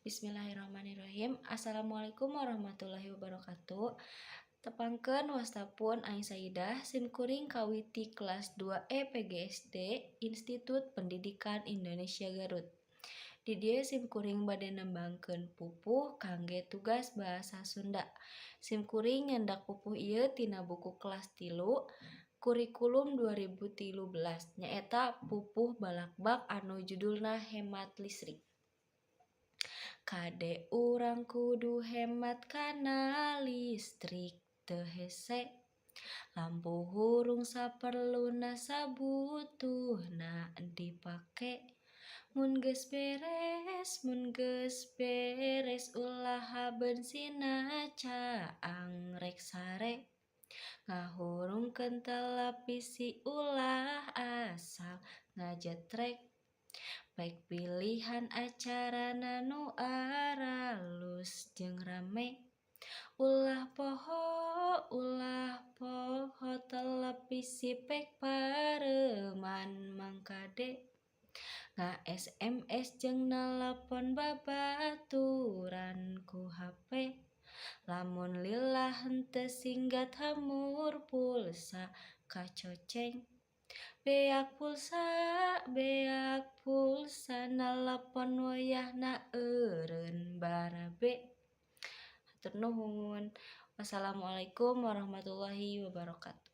Bismillahirrahmanirrahim. Assalamualaikum warahmatullahi wabarakatuh. Tepangkeun wastapun Aing Saidah simkuring kawiti kelas 2E PGSD Institut Pendidikan Indonesia Garut. Di dieu simkuring bade nembangkeun pupuh kangge tugas bahasa Sunda. Simkuring nyandak pupuh ieu tina buku kelas 3 Kurikulum 2013 nyaeta pupuh balakbak anu judulna Hemat Listrik. Kade urang kudu hemat kana listrik teu hese. Lampu hurung saperluna sabutuhna dipake. Mun geus beres ulah bensina caang rek sare. Ngahurungkeun televisi ulah asal ngajetrek. Baik pilihan acarana nu aralus jeung rame. Ulah poho televisi pek pareuman mangkade. Nga-SMS jeung nelpon babaturan ku HP. Lamun lillah henteu singgat hamur pulsa kacoceng. Beak pulsa nelpon wayahna eureun barabe. Hatur nuhun. Wassalamualaikum warahmatullahi wabarakatuh.